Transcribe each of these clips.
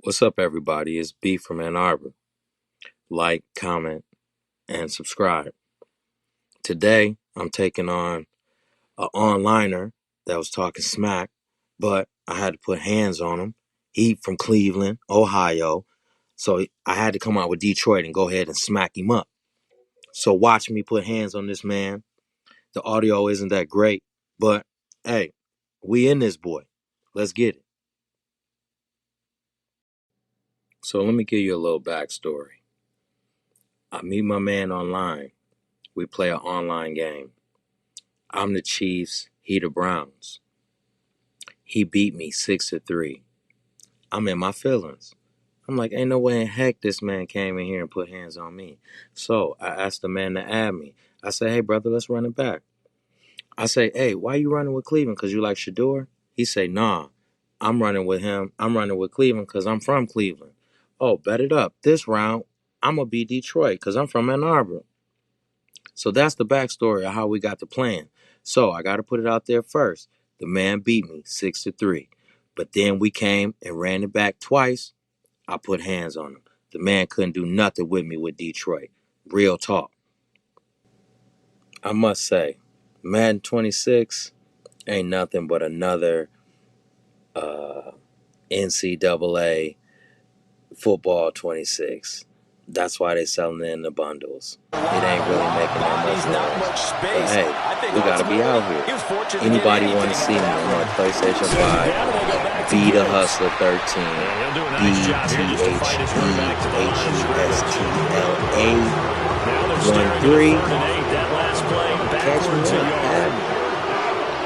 What's up, everybody? It's B from Ann Arbor. Like, comment, and subscribe. Today, I'm taking on an onliner that was talking smack, but I had to put hands on him. He from Cleveland, Ohio, so I had to come out with Detroit and go ahead and smack him up. So watch me put hands on this man. The audio isn't that great, but hey, we in this boy. Let's get it. So let me give you a little backstory. I meet my man online. We play an online game. I'm the Chiefs, he the Browns. He beat me 6-3. I'm in my feelings. I'm like, ain't no way in heck this man came in here and put hands on me. So I asked the man to add me. I said, hey, brother, let's run it back. I say, hey, why you running with Cleveland? Because you like Shador? He say, nah, I'm running with him. I'm running with Cleveland because I'm from Cleveland. Oh, bet it up. This round, I'm going to be Detroit because I'm from Ann Arbor. So that's the backstory of how we got the plan. So I got to put it out there first. The man beat me 6-3. But then we came and ran it back twice. I put hands on him. The man couldn't do nothing with me with Detroit. Real talk. I must say, Madden 26 ain't nothing but another NCAA football 26. That's why they selling it in the bundles. It ain't really making that much noise. But hey, we gotta be out here. Anybody want to see me on my PlayStation 5? Be the Hustler 13. BTHUSTLA 13. Catch me up.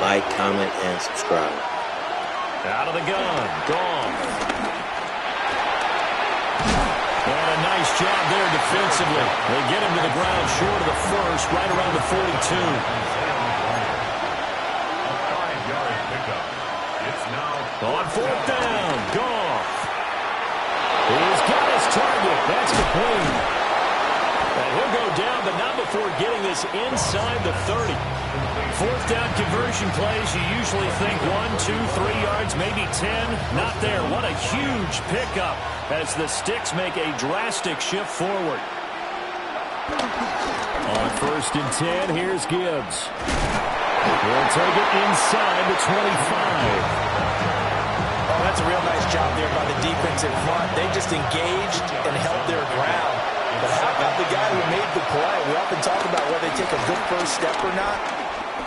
Like, comment, and subscribe. Out of the gun, gone. And a nice job there defensively. They get him to the ground short of the first, right around the 42. On fourth down, Goff. He's got his target. That's complete. And he'll go down, but not before getting this inside the 30. Fourth down conversion plays, you usually think 1, 2, 3 yards, maybe 10. Not there. What a huge pickup as the Sticks make a drastic shift forward. On first and 10, here's Gibbs. He'll take it inside the 25. Oh, that's a real nice job there by the defensive front. They just engaged and held their ground. But how about the guy who made the play? We often talk about whether they take a good first step or not.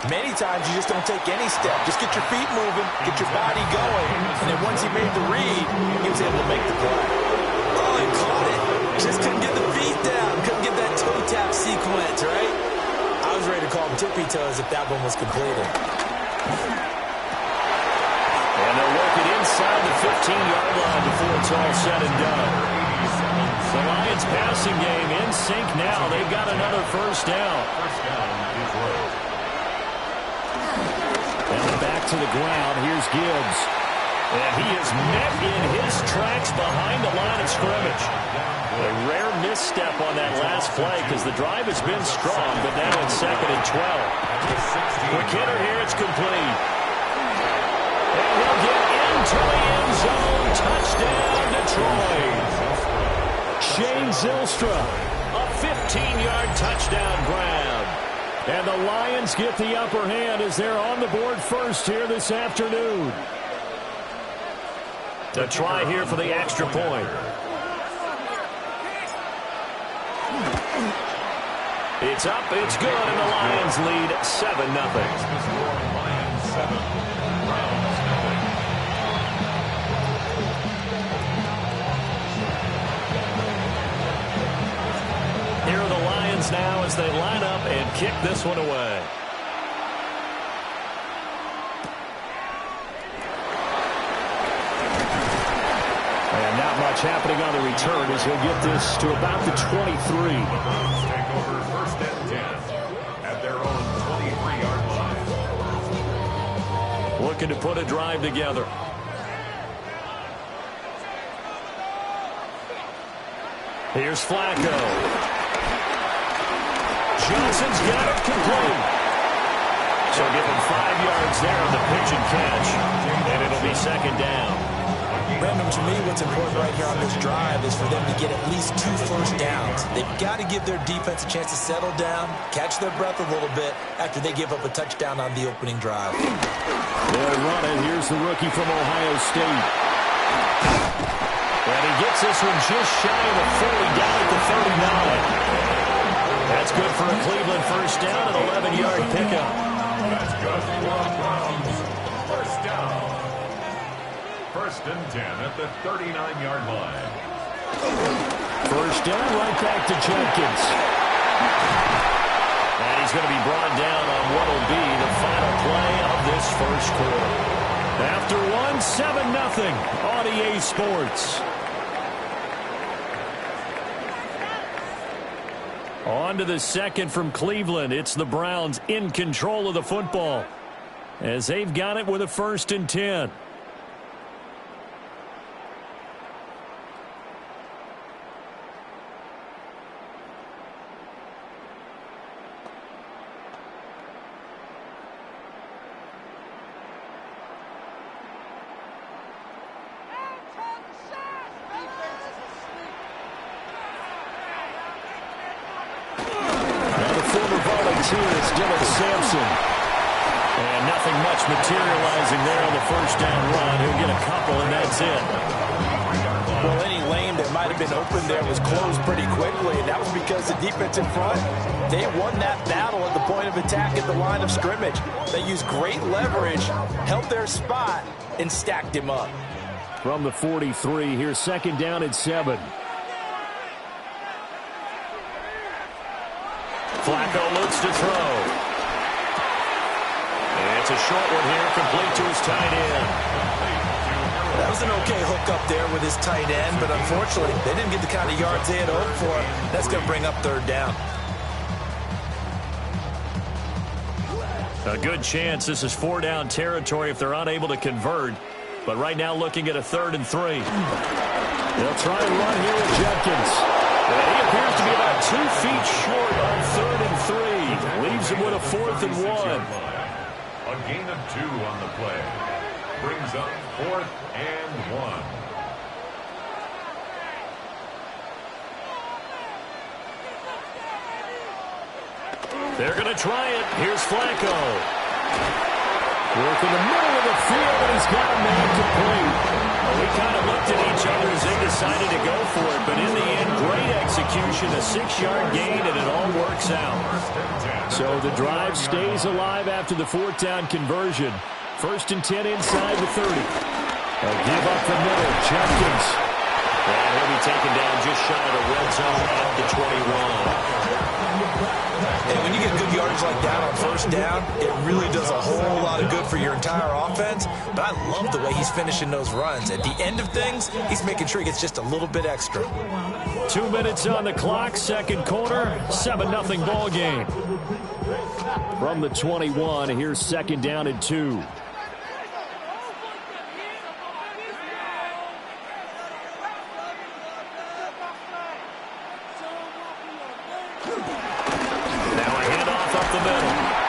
Many times you just don't take any step. Just get your feet moving, get your body going. And then once he made the read, he was able to make the play. Oh, he caught it. Just couldn't get the feet down. Couldn't get that toe tap sequence, right? I was ready to call him tippy toes if that one was completed. And they'll work it inside the 15-yard line before it's all said and done. The Lions passing game in sync now. They've got another first down. And back to the ground. Here's Gibbs. And he is met in his tracks behind the line of scrimmage. A rare misstep on that last play because the drive has been strong, but now it's 2nd and 12. Quick hitter here. It's complete. And he'll get into the end zone. Touchdown, Detroit. Shane Zylstra, a 15-yard touchdown grab. And the Lions get the upper hand as they're on the board first here this afternoon. To try here for the extra point. It's up, it's good, and the Lions lead 7-0. Here are the Lions now as they line up and kick this one away. And not much happening on the return as he'll get this to about the 23. Take over first and 10 at their own 23-yard line. Looking to put a drive together. Here's Flacco. Johnson's got it complete. So give him 5 yards there on the pitch and catch. And it'll be 2nd down. Brandon, to me, what's important right here on this drive is for them to get at least 2 first downs. They've got to give their defense a chance to settle down, catch their breath a little bit after they give up a touchdown on the opening drive. They'll run it. Here's the rookie from Ohio State. And he gets this one just shy of the 40, down at the 39. That's good for a Cleveland first down, an 11-yard pickup. That's good for a Browns first down. First and 10 at the 39-yard line. First down, right back to Jenkins. And he's going to be brought down on what will be the final play of this first quarter. After one, 7-0 on EA Sports. On to the second from Cleveland. It's the Browns in control of the football as they've got it with a first and 10. And nothing much materializing there on the first down run. He'll get a couple, and that's it. Well, any lane that might have been open there was closed pretty quickly, and that was because the defense in front, they won that battle at the point of attack at the line of scrimmage. They used great leverage, held their spot, and stacked him up. From the 43, here's second down at 7. Flacco looks to throw. It's a short one here, complete to his tight end. That was an okay hook up there with his tight end, but unfortunately, they didn't get the kind of yards they had hoped for. That's going to bring up third down. A good chance this is 4-down territory if they're unable to convert. But right now looking at a 3rd and 3. They'll try and run here with Jenkins. And he appears to be about 2 feet short on 3rd and 3. Leaves him with a 4th and 1. A gain of 2 on the play. Brings up 4th and 1. They're going to try it. Here's Flacco. Work in the middle of the field, and he's got a man complete. Well, we kind of looked at each other as they decided to go for it, but in the end, great execution, a 6-yard gain, and it all works out. So the drive stays alive after the 4th down conversion. First and 10 inside the 30. They'll give up the middle. Jenkins. And he'll be taken down just shy of the red zone at the 21. And when you get good yardage like that on first down, it really does a whole lot of good for your entire offense. But I love the way he's finishing those runs. At the end of things, he's making sure he gets just a little bit extra. 2 minutes on the clock, second quarter, 7-0 ball game. From the 21, here's second down and 2.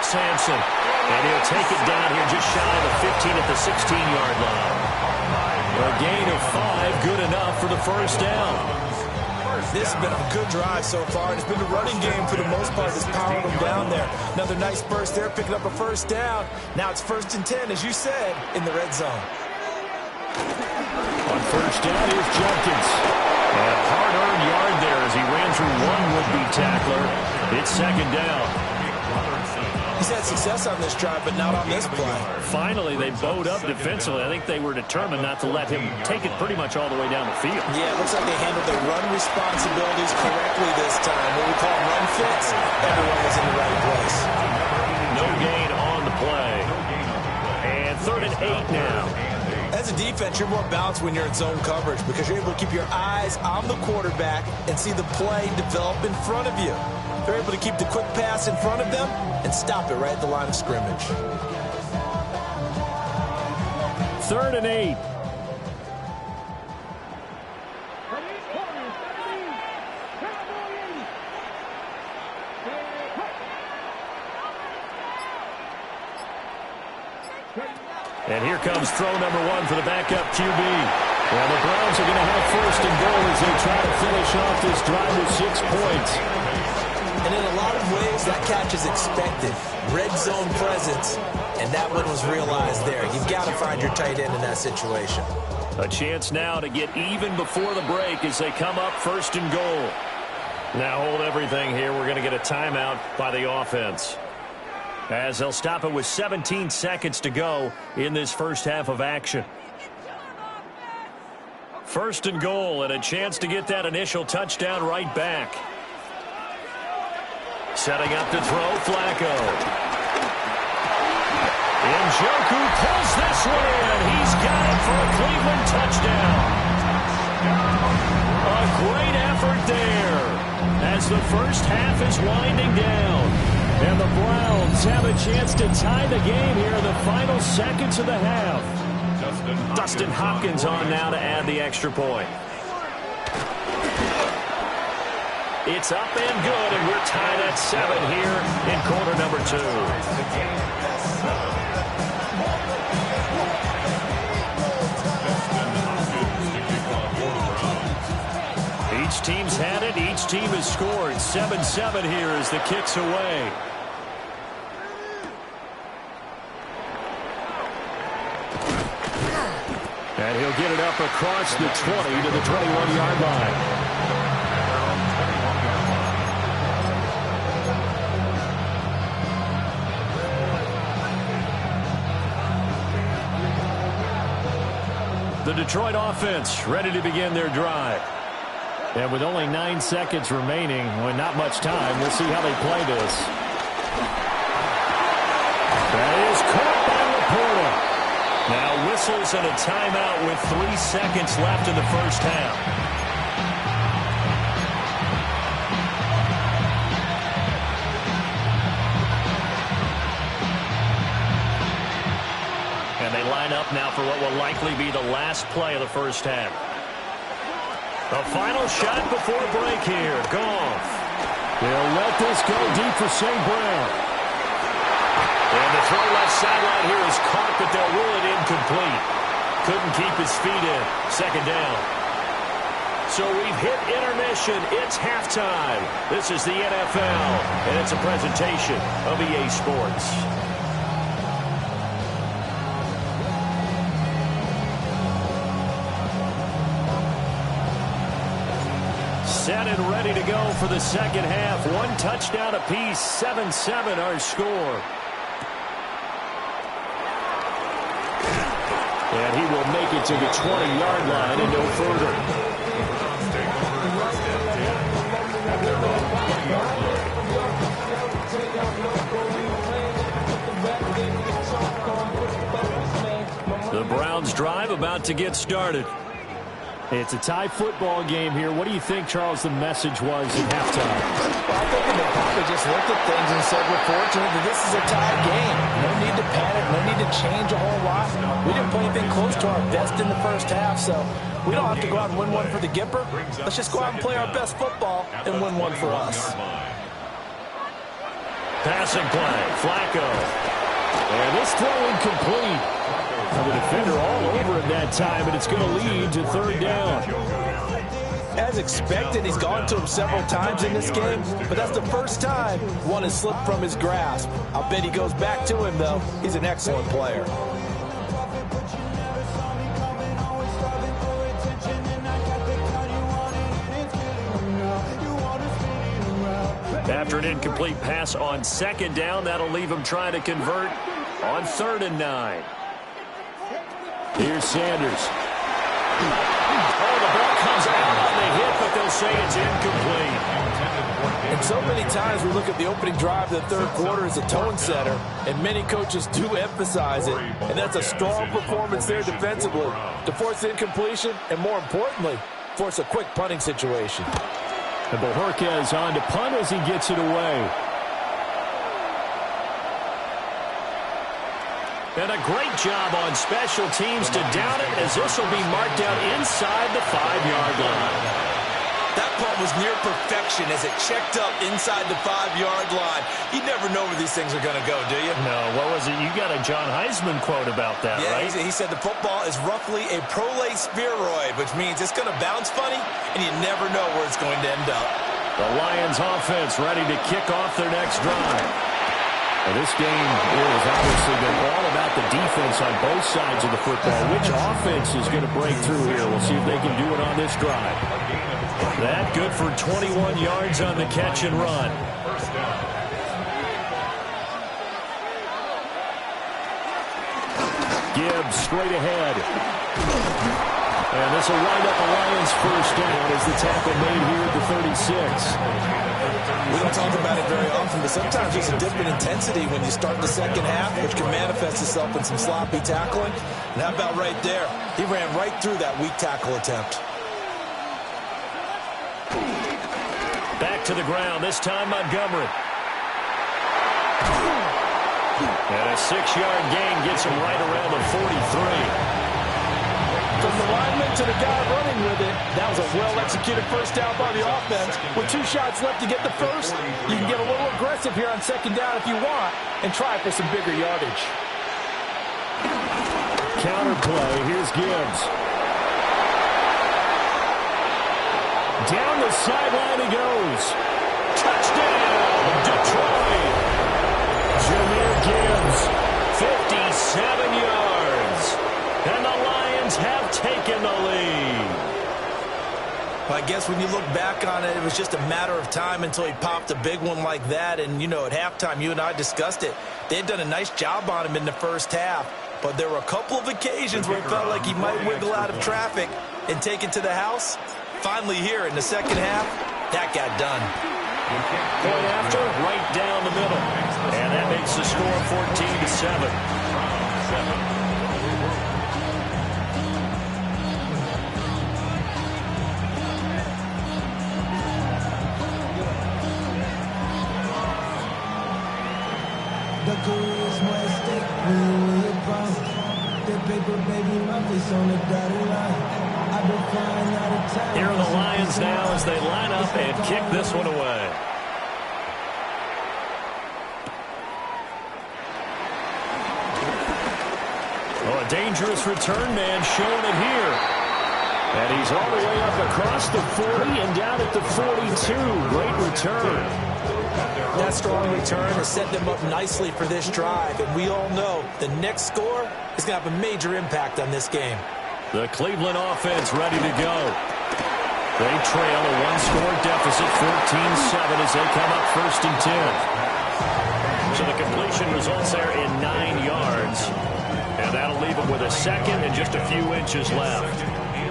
Sampson, and he'll take it down here just shy of the 15 at the 16-yard line. A gain of 5, good enough for the first down. This has been a good drive so far, and it's been the running game for the most part that's powering them down there. Another nice burst there, picking up a first down. Now it's 1st and 10, as you said, in the red zone. On first down, here's Jenkins. And a hard-earned yard there as he ran through one would-be tackler. It's second down. He's had success on this drive, but not on this play. Finally, they bowed up defensively. I think they were determined not to let him take it pretty much all the way down the field. Yeah, it looks like they handled their run responsibilities correctly this time. What we call run fits, everyone was in the right place. No gain on the play. And 3rd and 8 now. As a defense, you're more balanced when you're in zone coverage because you're able to keep your eyes on the quarterback and see the play develop in front of you. They're able to keep the quick pass in front of them and stop it right at the line of scrimmage. 3rd and 8. And here comes throw number 1 for the backup QB. Well, first and goal as they try to finish off this drive with 6 points. And in a lot of ways, that catch is expected. Red zone presence, and that one was realized there. You've got to find your tight end in that situation. A chance now to get even before the break as they come up first and goal. Now hold everything here. We're going to get a timeout by the offense, as they'll stop it with 17 seconds to go in this first half of action. First and goal, and a chance to get that initial touchdown right back. Setting up to throw, Flacco. Njoku pulls this one in. He's got it for a Cleveland touchdown. A great effort there as the first half is winding down. And the Browns have a chance to tie the game here in the final seconds of the half. Dustin Hopkins on now to add the extra point. It's up and good, and we're tied at 7 here in quarter number 2. Each team's had it. Each team has scored. 7-7 here as the kick's away. And he'll get it up across the 20 to the 21-yard line. The Detroit offense ready to begin their drive. And with only 9 seconds remaining, with not much time, we'll see how they play this. That is caught by Laporta. Now whistles and a timeout with 3 seconds left in the first half. And they line up now for what will likely be the last play of the first half. The final shot before break here. Goff. They'll let this go deep for St. Brown. And the throw left sideline here is caught, but they'll rule it incomplete. Couldn't keep his feet in. Second down. So we've hit intermission. It's halftime. This is the NFL, and it's a presentation of EA Sports. Set and ready to go for the second half. 1 touchdown apiece. 7-7 our score. And he will make it to the 20-yard line and no further. The Browns drive about to get started. It's a tie football game here. What do you think, Charles, the message was at halftime? Well, I think they probably just looked at things and said, we're fortunate that this is a tie game. No need to panic. No need to change a whole lot. We didn't play anything close to our best in the first half, so we don't have to go out and win one for the Gipper. Let's just go out and play our best football and win one for us. Passing play. Flacco. And this throw incomplete. The defender all over him that time, and it's going to lead to third down. As expected, he's gone to him several times in this game, but that's the first time one has slipped from his grasp. I'll bet he goes back to him, though. He's an excellent player. After an incomplete pass on second down, that'll leave him trying to convert on 3rd and 9. Here's Sanders. Oh, the ball comes out on the hit, but they'll say it's incomplete. And so many times we look at the opening drive of the third quarter as a tone setter, and many coaches do emphasize it. And that's a strong performance there defensively to force incompletion and, more importantly, force a quick punting situation. And Bojorquez on to punt as he gets it away. And a great job on special teams to down it, as this will be marked out inside the 5-yard line. That punt was was near perfection as it checked up inside the 5-yard line. You never know where these things are going to go, do you? No, what was it? You got a John Heisman quote about that, right? Yeah, he said the football is roughly a prolate spheroid, which means it's going to bounce funny, and you never know where it's going to end up. The Lions offense ready to kick off their next drive. Well, this game is obviously been all about the defense on both sides of the football. Which offense is going to break through here? We'll see if they can do it on this drive. That good for 21 yards on the catch and run. Gibbs straight ahead. And this will wind up a Lions first down as the tackle made here at the 36. We don't talk about it very often, but sometimes there's a different intensity when you start the second half, which can manifest itself in some sloppy tackling. And how about right there? He ran right through that weak tackle attempt. Back to the ground, this time Montgomery. And a 6-yard gain gets him right around the 43. From the lineman to the guy running with it, that was a well-executed first down by the offense. With 2 shots left to get the first, you can get a little aggressive here on second down if you want and try for some bigger yardage. Counter play, here's Gibbs. Down the sideline he goes. Touchdown, Detroit. Jahmyr Gibbs, 57 yards. And the Lions have taken the lead. Well, I guess when you look back on it, it was just a matter of time until he popped a big one like that. And, you know, at halftime, you and I discussed it. They had done a nice job on him in the first half. But there were a couple of occasions where it felt like he might wiggle out of traffic and take it to the house. Finally here in the second half, that got done. Point after, right down the middle. And that makes the score 14-7. The career's more at stake when you a problem. The paper, baby, my face on the dotted line. I've been flying out of time. Here are the Lions now as they line up and kick this one away. Oh, a dangerous return man showing it here. And he's all the way up across the 40 and down at the 42. Great return. That strong return has set them up nicely for this drive. And we all know the next score is going to have a major impact on this game. The Cleveland offense ready to go. They trail a 1-score deficit, 14-7 as they come up 1st and 10. So the completion results there in 9 yards. And that'll leave them with a second and just a few inches left.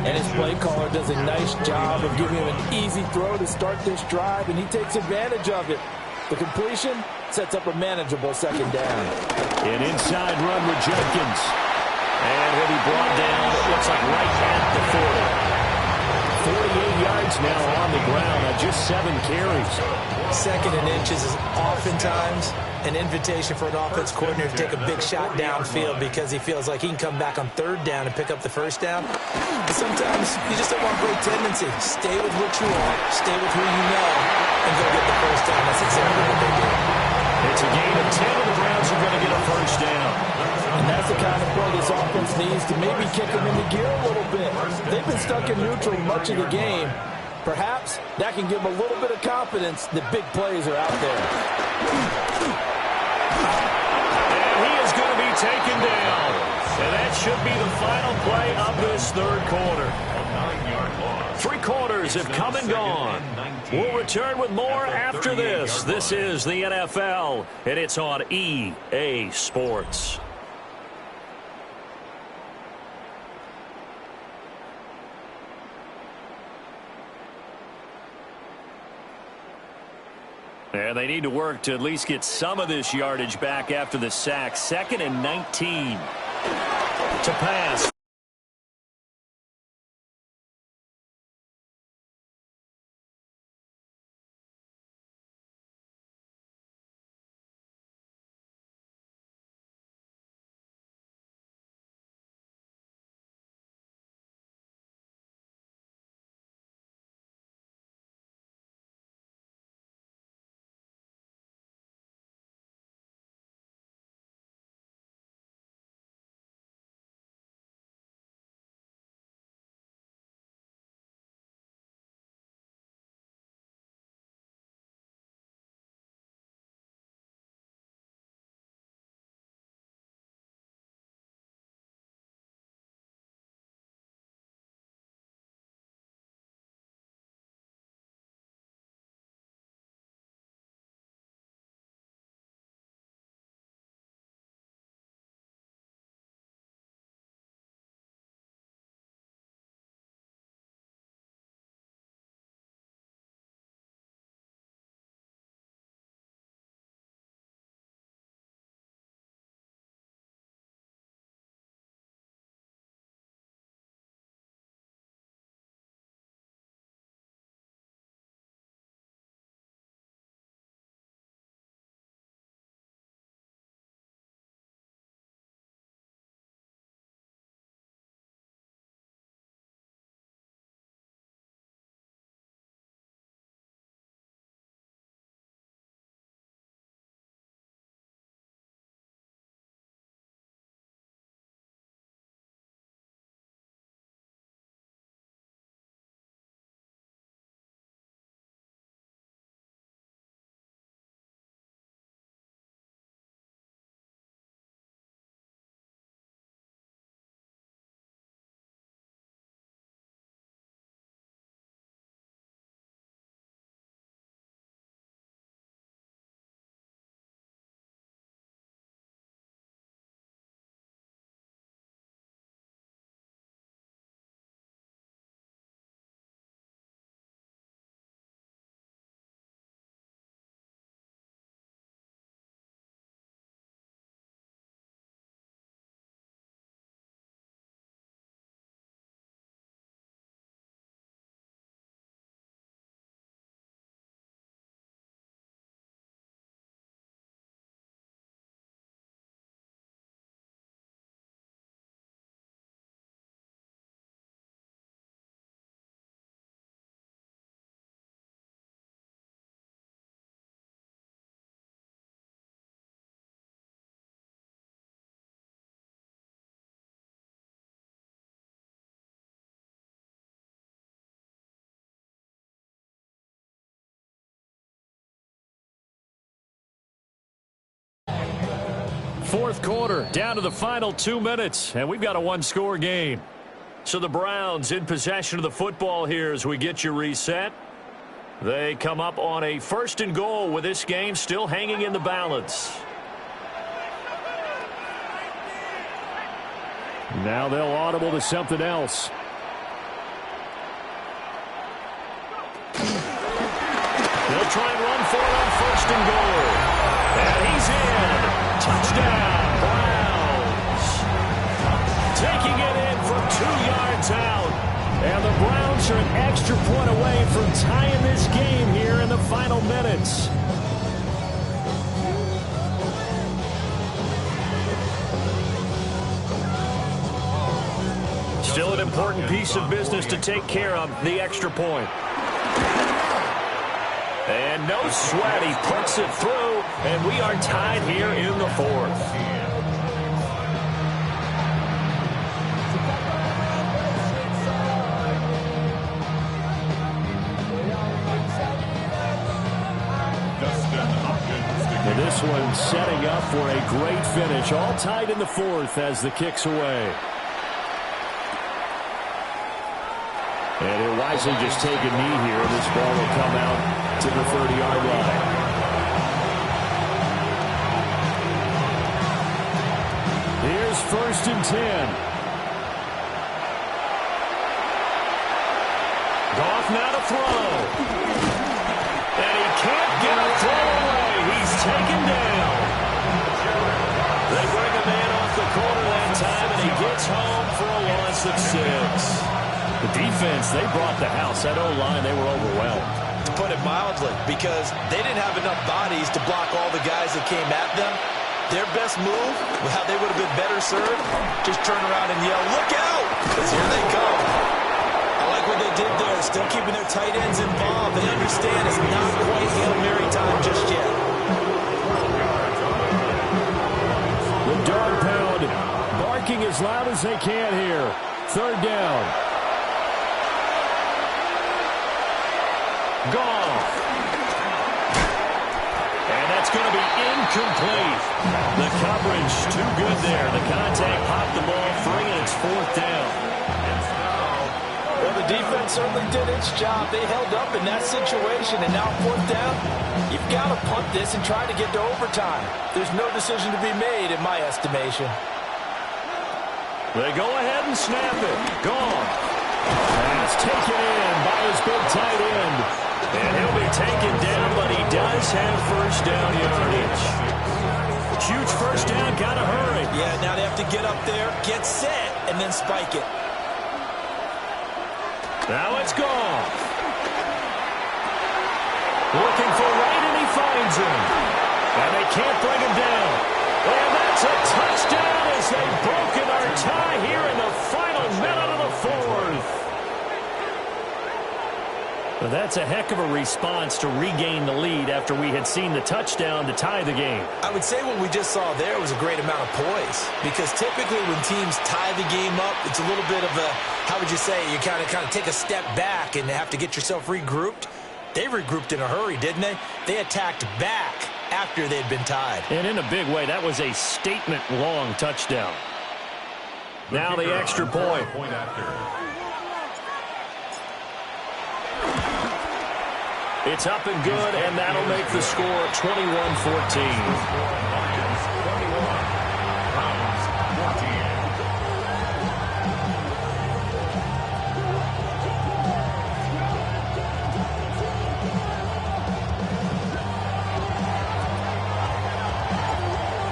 And his play caller does a nice job of giving him an easy throw to start this drive, and he takes advantage of it. The completion sets up a manageable second down. An inside run with Jenkins. And he'll be brought down, it looks like right at the 40. 48 yards now on the ground on just 7 carries. Second and inches is oftentimes an invitation for an offense coordinator to take a big shot downfield because he feels like he can come back on 3rd down and pick up the first down. But sometimes you just don't want great tendency. Stay with what you want, stay with who you know, and go get the first down. That's exactly what they did. It's a gain of 10, and the Browns are going to get a first down. And that's the kind of play this offense needs to maybe kick them into gear a little bit. They've been stuck in neutral much of the game. Perhaps that can give them a little bit of confidence that big plays are out there. And he is going to be taken down. And that should be the final play of this 3rd quarter. 3 quarters have come and gone. We'll return with more after this. This is the NFL, and it's on EA Sports. And they need to work to at least get some of this yardage back after the sack. 2nd and 19 to pass. Fourth quarter, down to the final 2 minutes, and we've got a one-score game. So the Browns in possession of the football here as we get you reset. They come up on a 1st and goal with this game still hanging in the balance. Now they'll audible to something else. They'll try and run for it on 1st and goal. And he's in. Touchdown, Browns. Taking it in from 2 yards out. And the Browns are an extra point away from tying this game here in the final minutes. Still an important piece of business to take care of, the extra point. And no sweat, he puts it through, and we are tied here in the 4th. And this one setting up for a great finish, all tied in the 4th as the kick's away. And he'll wisely just take a knee here. This ball will come out to the 30-yard line. Here's 1st and 10. Goff now to throw. And he can't get a throw away. He's taken down. They bring a man off the corner that time, and he gets home for a loss of 6. The defense, they brought the house. That O-line, they were overwhelmed. To put it mildly, because they didn't have enough bodies to block all the guys that came at them. Their best move, how they would have been better served, just turn around and yell, "Look out!" Because here they come. I like what they did there, still keeping their tight ends involved. They understand it's not quite Hail Mary time just yet. The dog pound barking as loud as they can here. 3rd down. Goff. And that's going to be incomplete. The coverage too good there. The contact popped the ball free, and it's 4th down. Well, the defense certainly did its job. They held up in that situation, and now 4th down, you've got to punt this and try to get to overtime. There's no decision to be made in my estimation. They go ahead and snap it. Goff. Pass taken in by his big tight end. And he'll be taken down, but he does have 1st down yardage. Huge 1st down, got to hurry. Yeah, now they have to get up there, get set, and then spike it. Now it's Goff. Looking for Wright, and he finds him. And they can't bring him down. And that's a touchdown as they've broken our tie here in the final minute of the 4th. Well, that's a heck of a response to regain the lead after we had seen the touchdown to tie the game. I would say what we just saw there was a great amount of poise, because typically when teams tie the game up, it's a little bit of a, how would you say, you kind of take a step back and have to get yourself regrouped. They regrouped in a hurry, didn't they? They attacked back after they'd been tied. And in a big way, that was a statement-long touchdown. Now the extra point. It's up and good, and that'll make the score 21-14.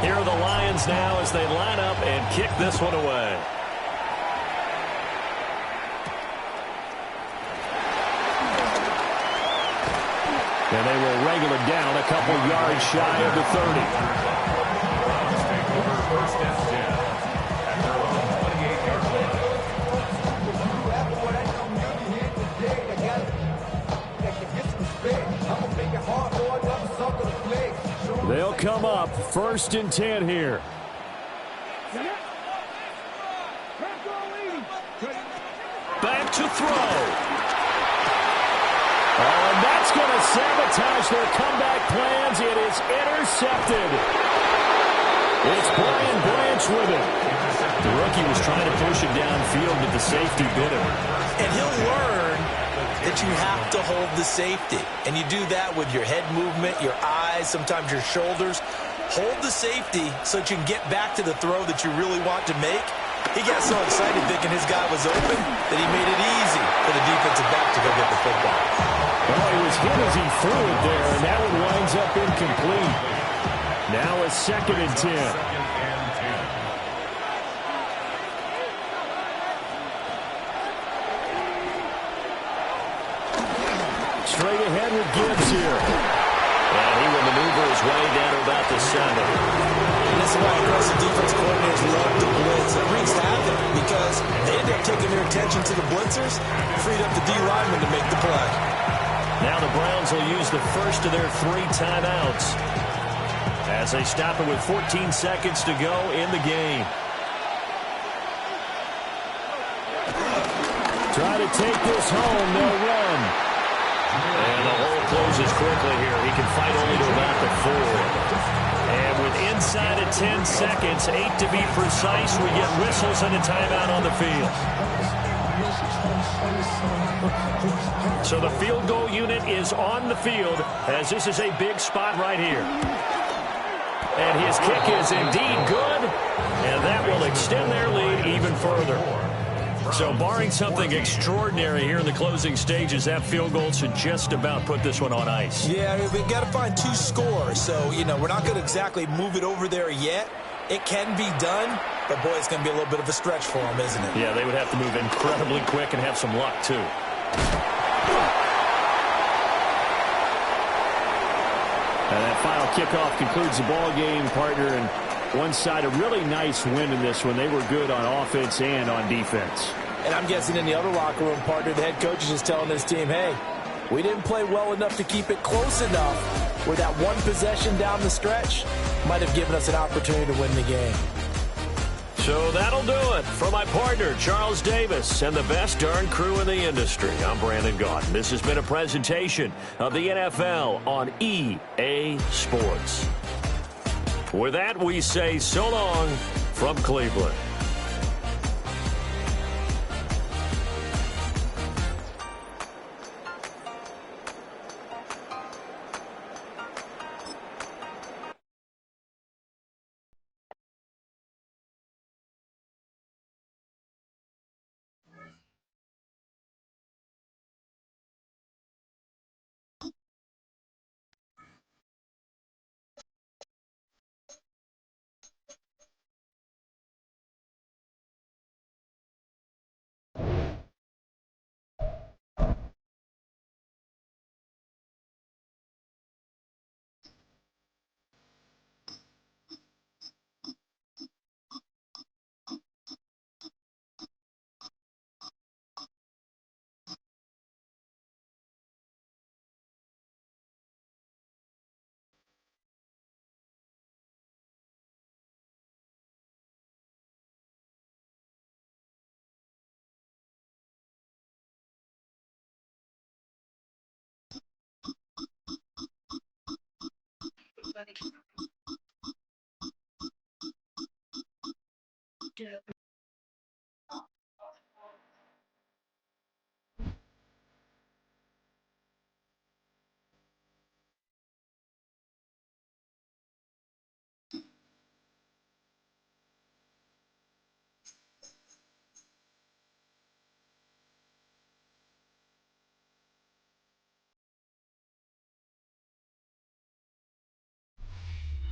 Here are the Lions now as they line up and kick this one away. And they will wrangle it down a couple yards shy of the 30. Take over 1st and 10 at their own 28-yard line. They'll come up 1st and 10 here. Back to throw. Oh, and that's going to sabotage their comeback plans. It is intercepted. It's Brian Branch with it. The rookie was trying to push it downfield, but the safety bit him. And he'll learn that you have to hold the safety. And you do that with your head movement, your eyes, sometimes your shoulders. Hold the safety so that you can get back to the throw that you really want to make. He got so excited thinking his guy was open that he made it easy for the defensive back to go get the football. Well, he was hit as he threw it there, and that one winds up incomplete. Now a 2nd and 10. Straight ahead with Gibbs here. And he will maneuver his way down to about the 7. And this is why aggressive defense coordinators love to blitz. It wreaks havoc because they end up taking their attention to the blitzers, freed up the D lineman to make the play. Now the Browns will use the first of their 3 timeouts as they stop it with 14 seconds to go in the game. Try to take this home. They'll run. And the hole closes quickly here. He can fight only to about the 4. And with inside of 10 seconds, 8 to be precise, we get whistles and a timeout on the field. So the field goal unit is on the field as this is a big spot right here. And his kick is indeed good, and that will extend their lead even further. So barring something extraordinary here in the closing stages, that field goal should just about put this one on ice. Yeah, we've got to find 2 scores. So, we're not going to exactly move it over there yet. It can be done, but, boy, it's going to be a little bit of a stretch for them, isn't it? Yeah, they would have to move incredibly quick and have some luck, too. And that final kickoff concludes the ball game, partner, and one side a really nice win in this one. They were good on offense and on defense. And I'm guessing in the other locker room, partner, the head coach is just telling his team, hey, we didn't play well enough to keep it close enough where that one possession down the stretch might have given us an opportunity to win the game. So that'll do it for my partner, Charles Davis, and the best darn crew in the industry. I'm Brandon Gaudin. This has been a presentation of the NFL on EA Sports. With that, we say so long from Cleveland.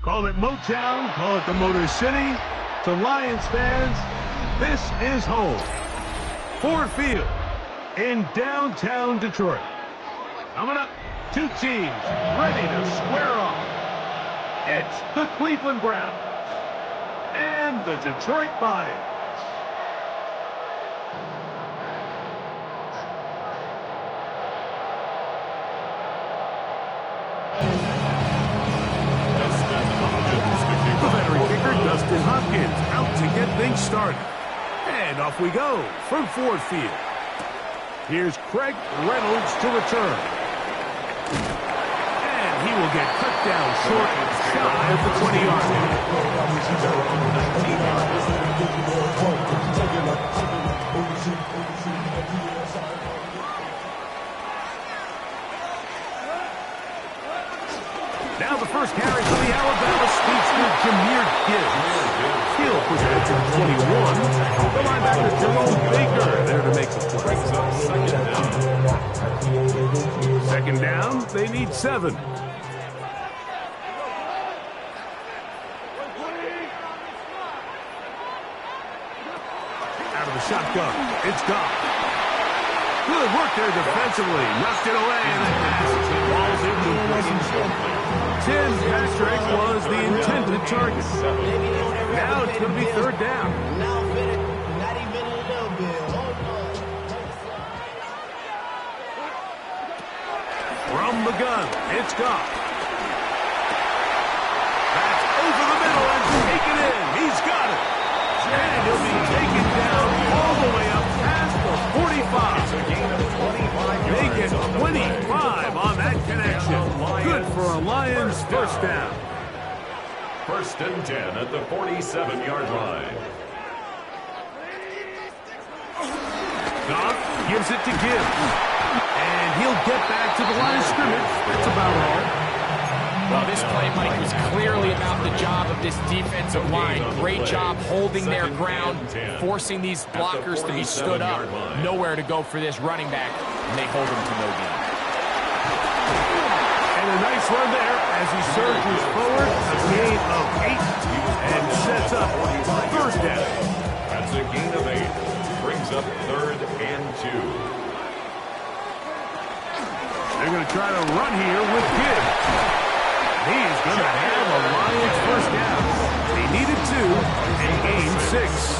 Call it Motown, call it the Motor City. To Lions fans, this is home. Ford Field in downtown Detroit. Coming up, 2 teams ready to square off. It's the Cleveland Browns and the Detroit Lions. Dustin Hopkins out to get things started. And off we go from Ford Field. Here's Craig Reynolds to return. And he will get cut down short shy of the 20-yard line. Now the first carry for the Alabama speedster, Jahmyr Gibbs. He'll push it to the 21. The linebacker, Jerome Baker, there to make the play. Second down, they need 7. Out of the shotgun, it's Goff. Good work there defensively. Knocked it away, and the pass falls incomplete. Tim Patrick was the intended target. Now it's going to be third down. Not even a little bit. From the gun, it's Goff. That's over the middle and taken in. He's got it. And he'll be taken down all the way up past the 45. They get 25 on that connection. Good for a Lions first down. First and 10 at the 47-yard line. Goff gives it to Gibbs. And he'll get back to the line of scrimmage. That's about all. Well, this play, Mike, was clearly about the job of this defensive line. Great job holding their ground, forcing these blockers to be stood up. Nowhere to go for this running back, and they hold him to no gain. And a nice run there as he surges forward, a gain of 8, and sets up third down. That's a gain of 8. Brings up third and 2. They're going to try to run here with Gibbs. He's going to have a Lions first down. They needed 2 and gained 6.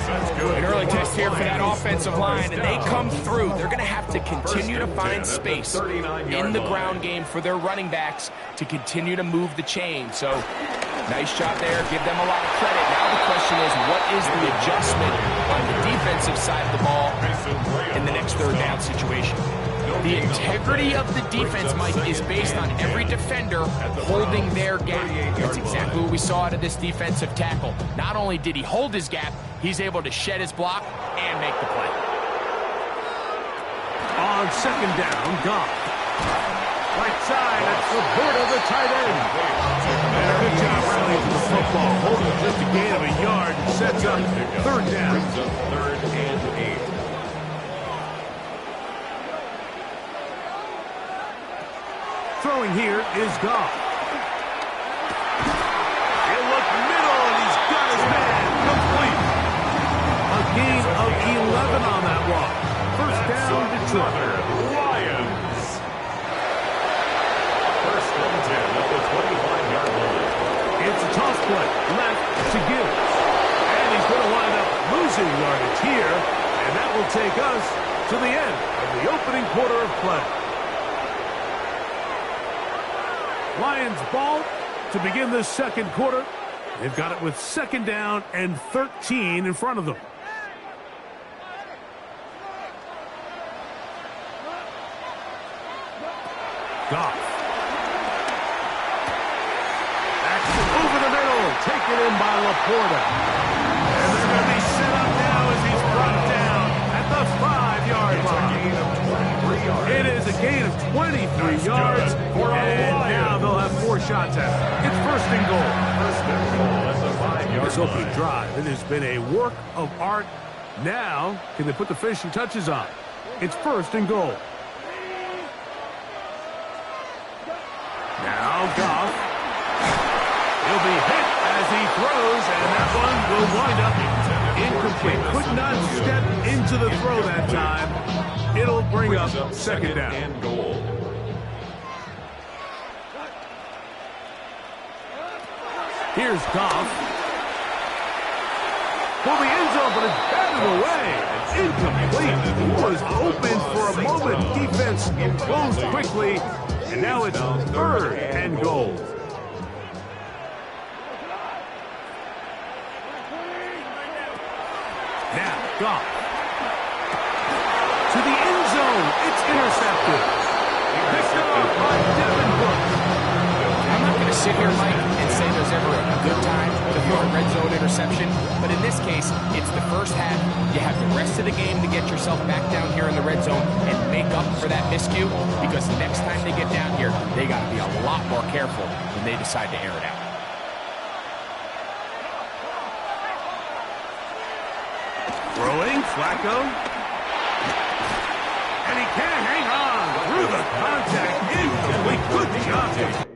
An early test here for that offensive line, and they come through. They're going to have to continue to find space in the ground game for their running backs to continue to move the chain. So, nice job there. Give them a lot of credit. Now the question is, what is the adjustment on the defensive side of the ball in the next third down situation? The integrity of the defense, Mike, is based on every defender holding their gap. That's exactly what we saw out of this defensive tackle. Not only did he hold his gap, he's able to shed his block and make the play. On second down, Goff. Right side, that's the board of the tight end. And a good job rallying to the football. Holding just a gain of a yard and sets up third down. Third and 8. Throwing here is Goff. He'll look middle, and he's got his man complete. A gain of 11 on that one. First down, Detroit. Lions. First and 10 at the 25-yard line. It's a toss play left to Gibbs. And he's going to wind up losing yardage here, and that will take us to the end of the opening quarter of play. Lions ball to begin this second quarter. They've got it with second down and 13 in front of them. Goff. Action over the middle. Taken in by Laporta. And they're going to be set up now as he's brought down at the 5-yard line. It is a gain of 23 yards, and now they'll have 4 shots at it. It's first and goal. First and goal at the 5-yard This opening line. drive, it has been a work of art. Now, can they put the finishing touches on? It's first and goal. Now Goff. He'll be hit as he throws, and that one will wind up incomplete. Could not step into the throw that time. It'll bring up second down. And goal. Here's Goff. For the end zone, but it's batted away. Incomplete. He was open for a moment. Defense closed quickly, and now it's third and goal. Now, Goff. To the end zone. It's intercepted. Picked up by Devin Bush. I'm not going to sit here, Mike, and say there's ever a good time to throw a red zone interception, but in this case, it's the first half. You have the rest of the game to get yourself back down here in the red zone and make up for that miscue, because next time they get down here, they got to be a lot more careful when they decide to air it out. Throwing, Flacco. And he can't hang on through the contact. Incomplete. Good job.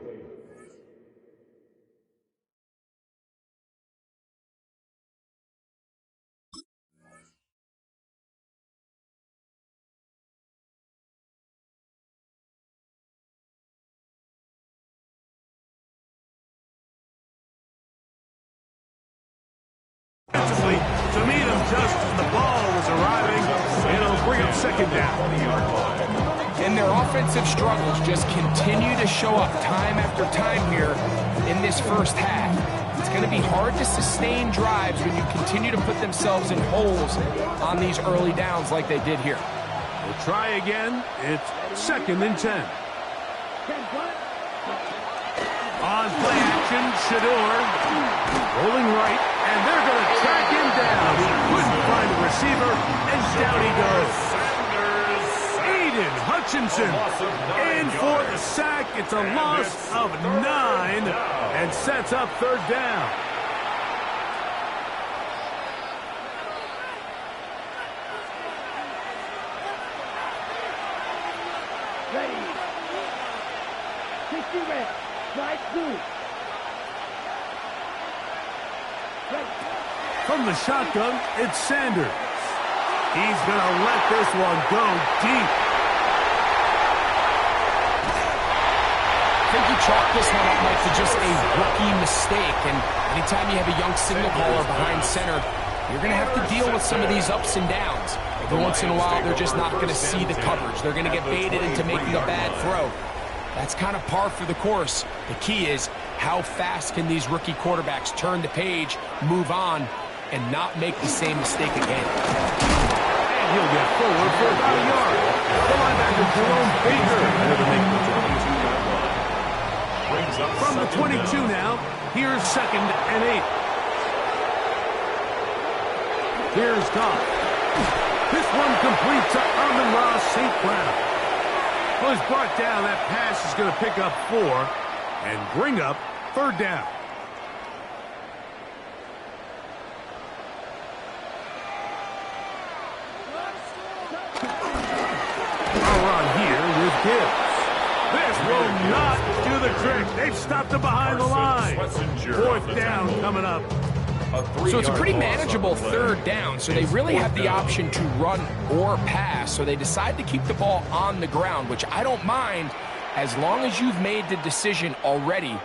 To meet him just as the ball was arriving, it'll bring up second down. And their offensive struggles just continue to show up time after time here in this first half. It's going to be hard to sustain drives when you continue to put themselves in holes on these early downs like they did here. We'll try again. It's 2nd and 10. On play action, Shador rolling right, and they're going to track him down. He couldn't find a receiver, and down he goes. Aiden Hutchinson in for the sack. It's a loss of 9 and sets up 3rd down. Ready. 60 red. Right, 2. From the shotgun, it's Sanders. He's going to let this one go deep. I think you chalk this one up, Mike, to just a rookie mistake. And anytime you have a young signal caller behind center, you're going to have to deal with some of these ups and downs. Every once in a while, they're just not going to see the coverage. They're going to get baited into making a bad throw. That's kind of par for the course. The key is how fast can these rookie quarterbacks turn the page, move on, and not make the same mistake again. And he'll get forward for about a yard. The linebacker, Jerome Baker. From the 22 now, here's 2nd and 8. Here's Goff. This one complete to Amon-Ra St. Brown. Was brought down. That pass is going to pick up 4 and bring up 3rd down. A run here with Gibbs. This will not do the trick. They've stopped him behind the line. 4th down coming up. So it's a pretty manageable 3rd down, so they really have the option to run or pass, so they decide to keep the ball on the ground, which I don't mind as long as you've made the decision already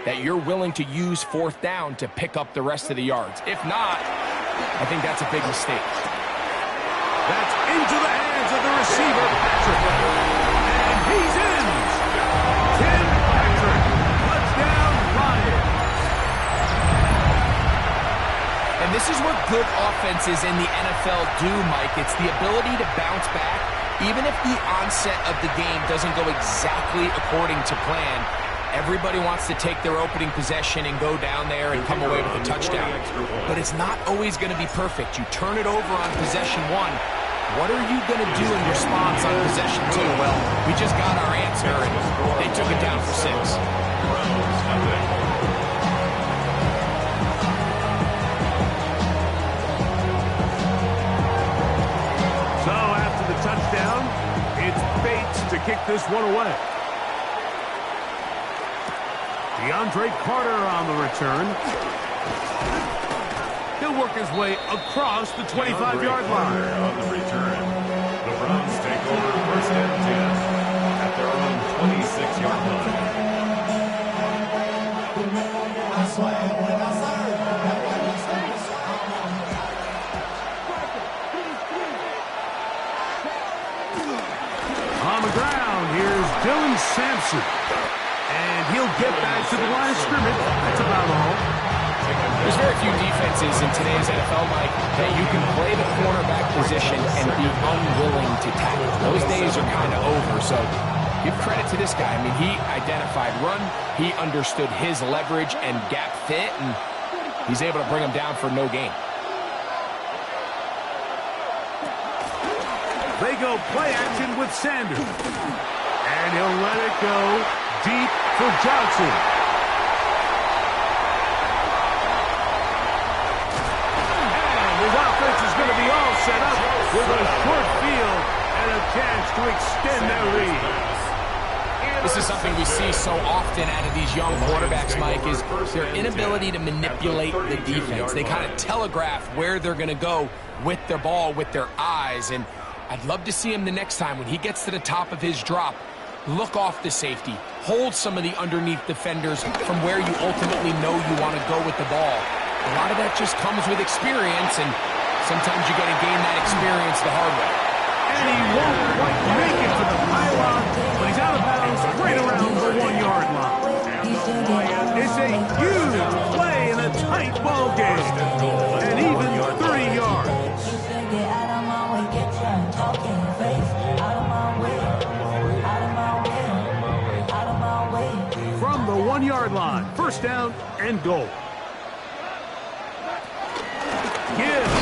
that you're willing to use 4th down to pick up the rest of the yards. If not, I think that's a big mistake. That's into the hands of the receiver, Patrick. And he's in. Tim Patrick. Touchdown, Lions. And this is what good offenses in the NFL do, Mike. It's the ability to bounce back, even if the onset of the game doesn't go exactly according to plan. Everybody wants to take their opening possession and go down there and come away with a touchdown. But it's not always going to be perfect. You turn it over on possession 1. What are you going to do in response on possession 2? Well, we just got our answer, and they took it down for 6. Touchdown. It's Bates to kick this one away. DeAndre Carter on the return. He'll work his way across the 25-yard line. On the return, the Browns take over 1st and 10 at their own 26-yard line. On the ground, here's Dylan Sampson. And he'll get back to the line of scrimmage. That's about all. There's very few defenses in today's NFL, Mike, that you can play the cornerback position and be unwilling to tackle. Those days are kind of over, so give credit to this guy. I mean, he identified run, he understood his leverage and gap fit, and he's able to bring him down for no gain. They go play action with Sanders. And he'll let it go deep for Johnson. And his offense is going to be all set up with a short field and a chance to extend their lead. This is something we see so often out of these young quarterbacks, Mike, is their inability to manipulate the defense. They kind of telegraph where they're going to go with their ball, with their eyes. And I'd love to see him the next time when he gets to the top of his drop, look off the safety, hold some of the underneath defenders from where you ultimately know you want to go with the ball. A lot of that just comes with experience, and sometimes you got to gain that experience the hard way. And he won't quite make it to the pylon, but he's out of bounds right around the 1-yard line. It's a huge play in a tight ball game, and even 30 yards. From the 1-yard line, first down and goal. Gibbs.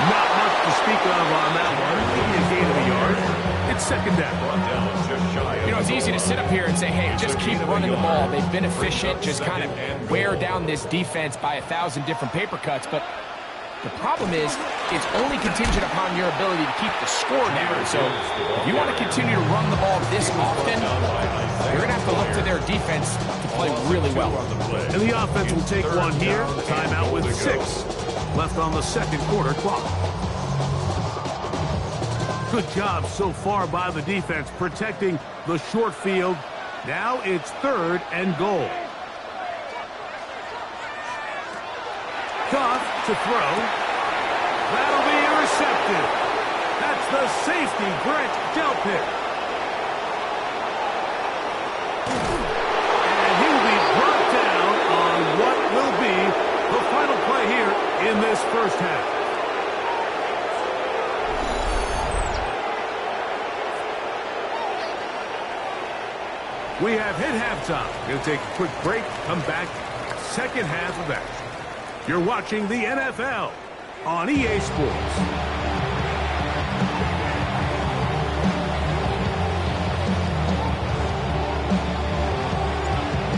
Not much to speak of on that one. Maybe a gain of a yard. It's second down. You know, it's easy to sit up here and say, hey, just keep running the ball. They've been efficient, just kind of wear down this defense by 1,000 different paper cuts. But the problem is, it's only contingent upon your ability to keep the score down. So if you want to continue to run the ball this often, you're going to have to look to their defense to play really well. And the offense will take one here. Timeout with 6 left on the second quarter clock. Good job so far by the defense protecting the short field. Now it's third and goal. Goff to throw. That'll be intercepted. That's the safety, Brett Delpit. And he'll be brought down on what will be the final play here in this first half. We have hit halftime. Going to take a quick break, come back, second half of action. You're watching the NFL on EA Sports.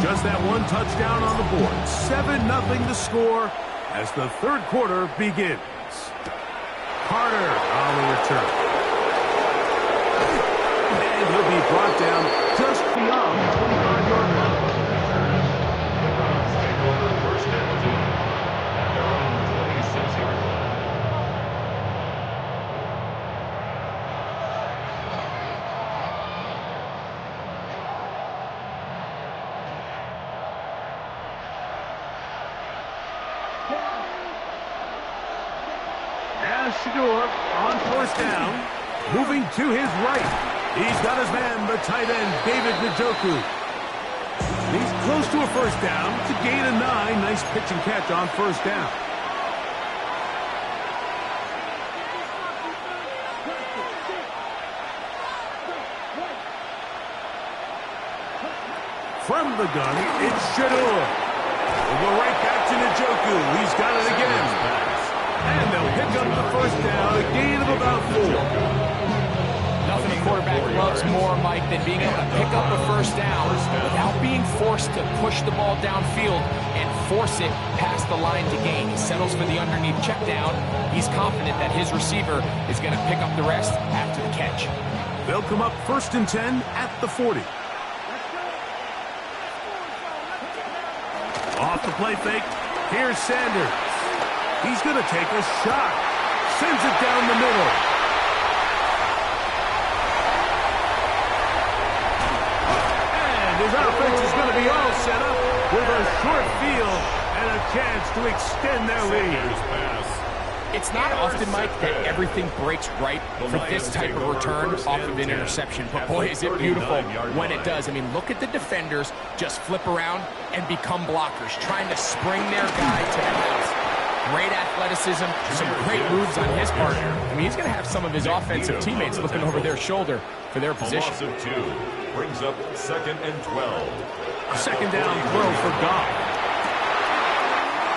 Just that one touchdown on the board. 7-0 the score as the third quarter begins. Carter on the return. And he'll be brought down just beyond the 25-yard line. First and 10 at their own 26-yard line. Shador on first down, moving to his right. He's got his man, the tight end, David Njoku. He's close to a first down. It's a gain of 9. Nice pitch and catch on first down. From the gun, it's Shador. We'll go right back to Njoku. He's got it again. And they'll pick up the first down, a gain of about 4. Nothing a quarterback loves more, Mike, than being able to pick up a first down without being forced to push the ball downfield and force it past the line to gain. He settles for the underneath check down. He's confident that his receiver is going to pick up the rest after the catch. They'll come up first and 10 at the 40. Off the play fake, here's Sanders. He's going to take a shot. Sends it down the middle. And his offense is going to be all set up with a short field and a chance to extend their lead. It's not often, Mike, that everything breaks right for this type of return off of an interception. But boy, is it beautiful when it does. I mean, look at the defenders just flip around and become blockers, trying to spring their guy to the house. Great athleticism, some great moves on his part. I mean, he's going to have some of his offensive teammates looking over their shoulder for their position. A loss of 2 brings up 2nd and 12. A second down throw for Goff.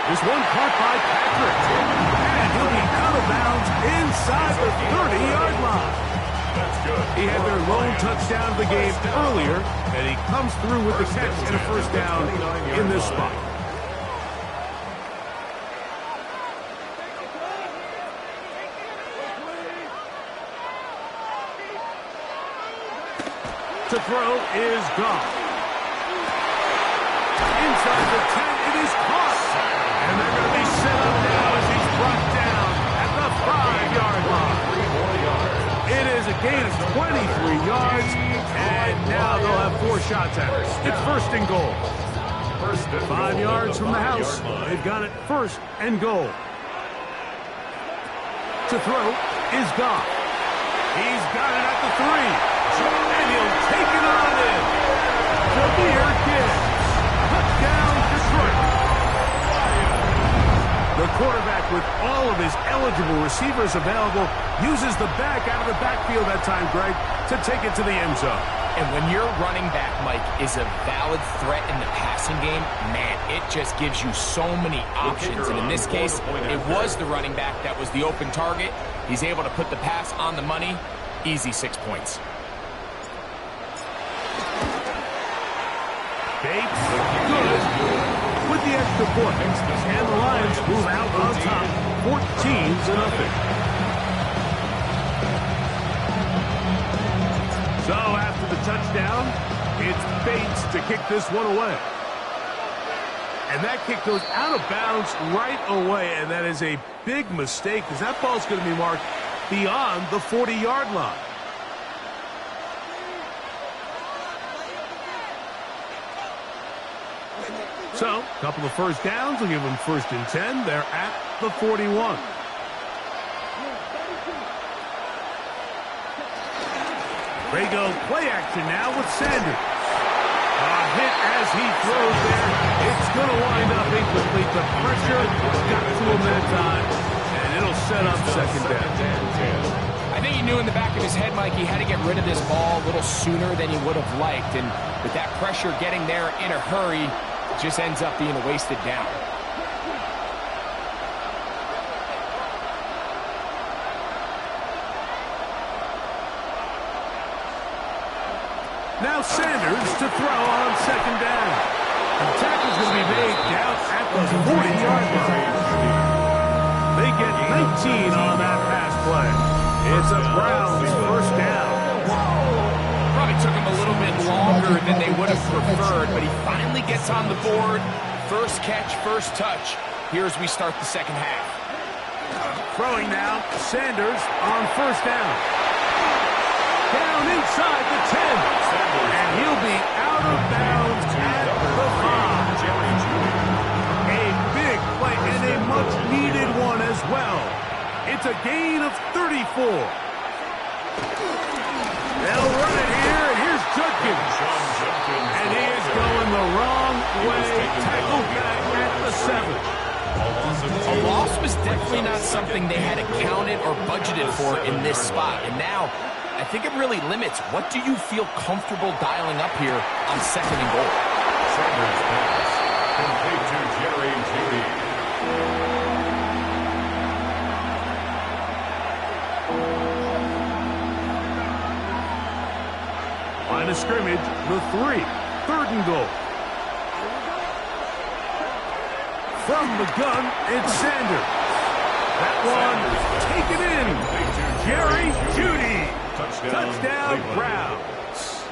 This one caught by Patrick. And he'll be out of bounds inside the 30-yard line. That's good. He had their lone touchdown of the game earlier, and he comes through with the catch and a first down in this spot. To throw is Goff. Inside the 10, it is caught. And they're going to be set up now as he's brought down at the 5-yard line. It is a gain of 23 yards, and now they'll have 4 shots at it. It's 1st and goal. 5 yards from the house. They've got it 1st and goal. To throw is Goff. He's got it at the 3. And he'll take it on in. Jameer Gibbs. Touchdown, Detroit. The quarterback, with all of his eligible receivers available, uses the back out of the backfield that time, Greg, to take it to the end zone. And when your running back, Mike, is a valid threat in the passing game, man, it just gives you so many options. And in this case, it was the running back that was the open target. He's able to put the pass on the money. Easy 6 points. Bates, good, with the extra point. And the Lions move out on top, 14-0. So after the touchdown, it's Bates to kick this one away. And that kick goes out of bounds right away, and that is a big mistake because that ball's going to be marked beyond the 40-yard line. So, a couple of first downs will give them 1st and 10. They're at the 41. They go play action now with Sanders. A hit as he throws there. It's going to wind up incomplete. The pressure got to him that time, and it'll set up 2nd down. I think he knew in the back of his head, Mike, he had to get rid of this ball a little sooner than he would have liked. And with that pressure getting there in a hurry, it just ends up being a wasted down. Now Sanders to throw on 2nd down. The tackle's going to be made down at the 40-yard line. They get 19 on that pass play. It's a Browns 1st down. Probably took him a little bit longer than they would have preferred, but he finally gets on the board. First catch, first touch. Here as we start the 2nd half. Throwing now, Sanders on 1st down. Down inside the 10. And he'll be out of bounds at the 5. A big play and a much-needed one as well. It's a gain of 34. They'll run it here, and here's Judkins. And he is going the wrong way. Tackled back at the 7. A loss was definitely not something they had accounted or budgeted for in this spot. And now, I think it really limits what do you feel comfortable dialing up here on 2nd and goal. Sanders pass. Complete to Jerry Jeudy. Line of scrimmage, the 3. 3rd and goal. From the gun, it's Sanders. That one, take it in. Jerry Jeudy. Touchdown, Browns.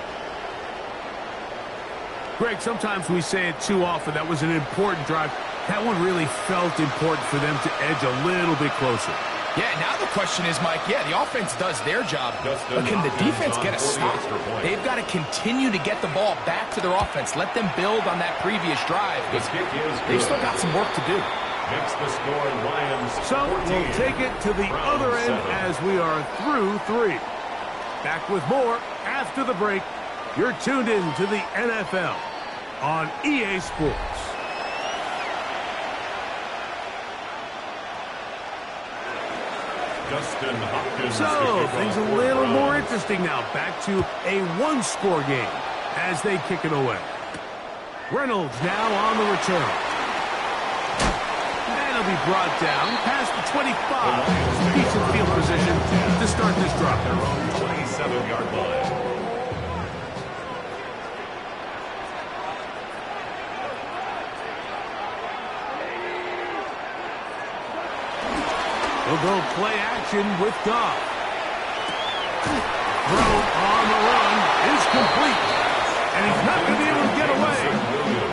Greg, sometimes we say it too often. That was an important drive. That one really felt important for them to edge a little bit closer. Yeah, now the question is, Mike, yeah, the offense does their job, but can the defense get a stop? They've got to continue to get the ball back to their offense. Let them build on that previous drive. They've still got some work to do. Makes the score Lions. So we'll take it to the other end as we are through 3. Back with more after the break. You're tuned in to the NFL on EA Sports. So, things a little more interesting now. Back to a one-score game as they kick it away. Reynolds now on the return. And he'll be brought down past the 25. Decent field position to start this drive. Their own 27-yard line. We'll go play action with Goff. Throw on the run is complete. And he's not going to be able to get away.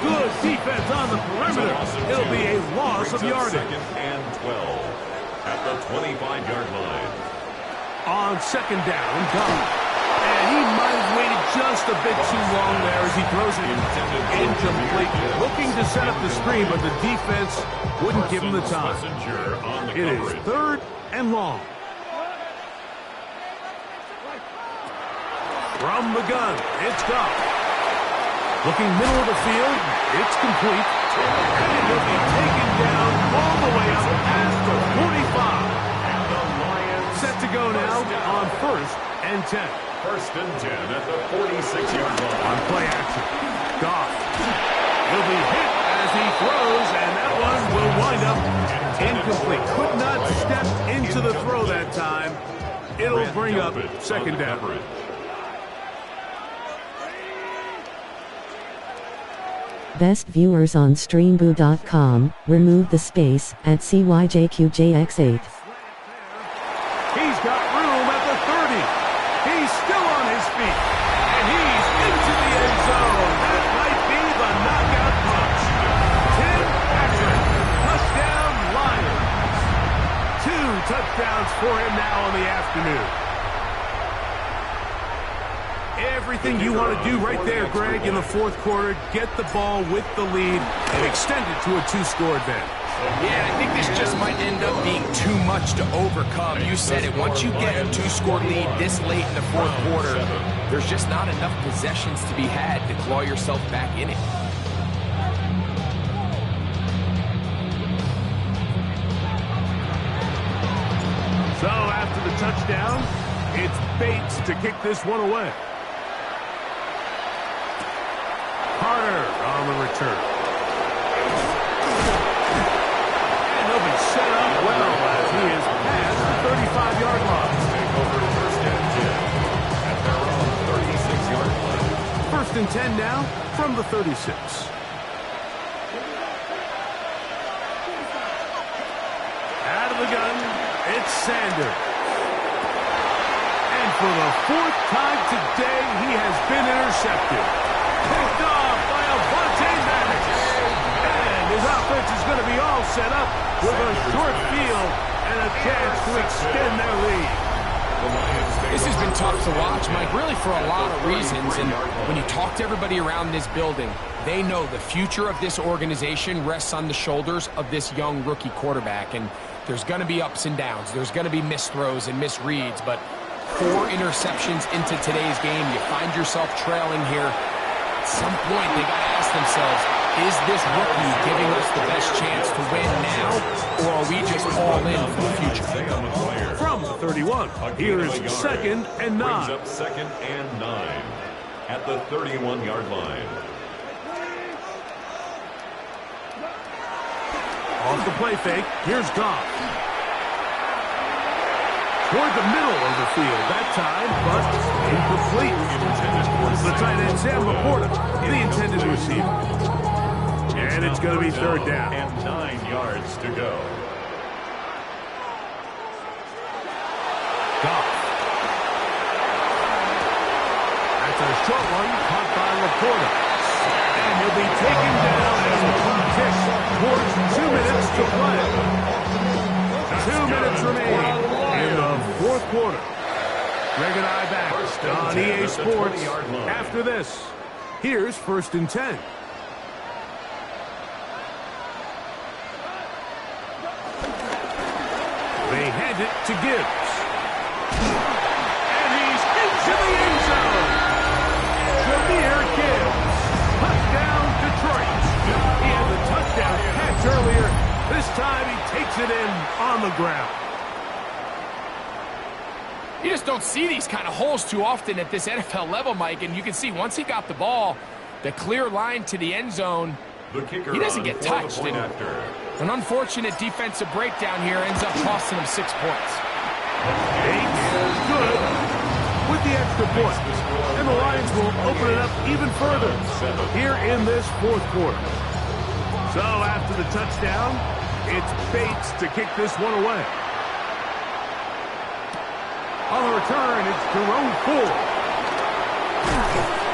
Good defense on the perimeter. It'll be a loss of yardage. Second and 12 at the 25-yard line. On second down, Goff. And he might have waited just a bit too long there as he throws it incomplete. Looking to set up the screen, but the defense wouldn't give him the time. It is third and long. From the gun, it's Goff. Looking middle of the field, it's complete. And he'll be taken down all the way up past the 45. And the Lions Set to go now on first and 10. First and 10 at the 46-yard line. On play action, Goff. He'll be hit as he throws, and that one will wind up incomplete. Could not step into the throw that time. It'll bring up second down. Best viewers on streamboo.com, remove the space at CYJQJX8. He's got room at the 30. He's still on his feet. And he's into the end zone. That might be the knockout punch. Tim Patrick, touchdown Lions. 2 touchdowns for him now on the afternoon. Everything you want to do right there, Greg, in the fourth quarter. Get the ball with the lead and extend it to a 2-score advantage. Yeah, I think this just might end up being too much to overcome. You said it. Once you get a 2-score lead this late in the fourth quarter, there's just not enough possessions to be had to claw yourself back in it. So after the touchdown, it's Bates to kick this one away. Carter on the return. And he'll be set up well as he is past the 35-yard line. Take over first and 10 at their own 36-yard line. First and 10 now from the 36. Out of the gun, it's Sanders. And for the 4th time today, he has been intercepted. Picked off by Avonte Madden. And his offense is going to be all set up with a short field and a chance to extend their lead. This has been tough to watch, Mike, really for a lot of reasons. And when you talk to everybody around this building, they know the future of this organization rests on the shoulders of this young rookie quarterback. And there's going to be ups and downs. There's going to be missed throws and misreads. But 4 interceptions into today's game, you find yourself trailing here. At some point, they got to ask themselves, is this rookie giving us the best chance to win now, or are we just all in for the future? From the 31, here's second and 9. Brings up second and 9 at the 31-yard line. Off the play fake, here's Goff. Toward the middle of the field that time, but incomplete. The tight end, Sam Laporta, the intended receiver. And it's going to be third down. And 9 yards to go. Goff. That's a short one, caught by Laporta. And he'll be taken down as the clock ticks towards 2 minutes to play. 2 minutes remain in the fourth quarter. Greg and I back on EA Sports. After this, here's first and 10. They hand it to Gibbs. And he's into the end zone. Jahmyr Gibbs. Touchdown, Detroit. He had the touchdown catch earlier. This time he takes it in on the ground. You just don't see these kind of holes too often at this NFL level, Mike, and you can see once he got the ball, the clear line to the end zone, he doesn't get touched. And an unfortunate defensive breakdown here ends up costing him 6 points. Good with the extra point. And the Lions will open it up even further here in this fourth quarter. So after the touchdown, it's Bates to kick this one away. On the return, it's Jerome Ford.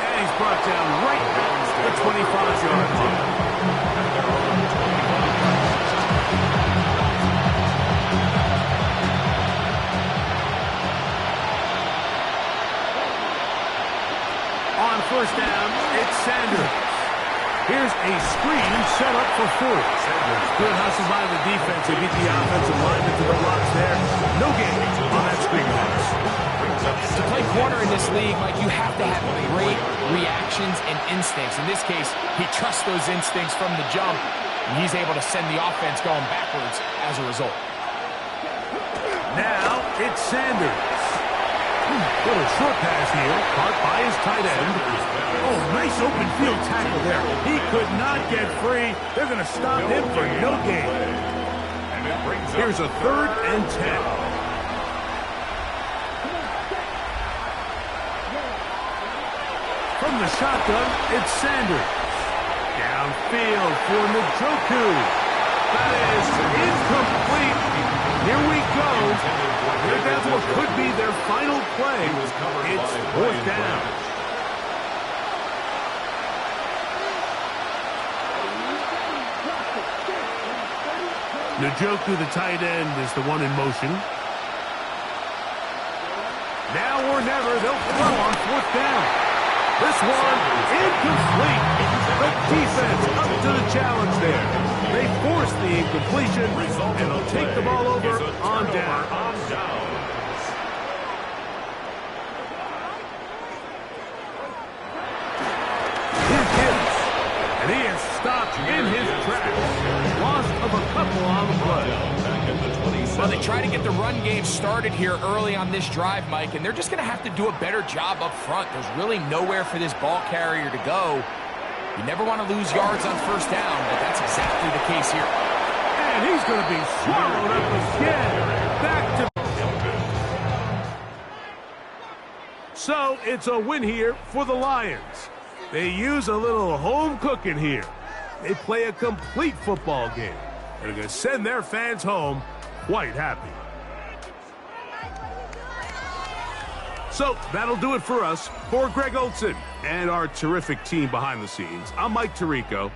And he's brought down right at the 25-yard line. On first down, it's Sanders. Here's a screen set up for Ford. Good hustle by the defense. They beat the offensive lineman to the blocks there. No gain on that screen pass. To play corner in this league, Mike, you have to have great reactions and instincts. In this case, he trusts those instincts from the jump, and he's able to send the offense going backwards as a result. Now it's Sanders. Little short pass here, caught by his tight end. Oh, nice open field tackle there. He could not get free. They're going to stop him for no gain. Here's a 3rd and 10. From the shotgun, it's Sanders. Downfield for Njoku. That is incomplete. Here we go. They're down to what could be their final play. It's 4th down. Njoku, the tight end, is the one in motion. Now or never, they'll throw on 4th down. This one, incomplete. The defense up to the challenge there. They force the incompletion, and they'll take the ball over on down. Here's Gibbs, and he is stopped in his tracks. Loss of a couple on the play. Well, they try to get the run game started here early on this drive, Mike, and they're just going to have to do a better job up front. There's really nowhere for this ball carrier to go. You never want to lose yards on first down, but that's exactly the case here. And he's going to be swallowed up again. Back to... So it's a win here for the Lions. They use a little home cooking here. They play a complete football game. They're going to send their fans home quite happy. So that'll do it for us. For Greg Olson and our terrific team behind the scenes, I'm Mike Tirico.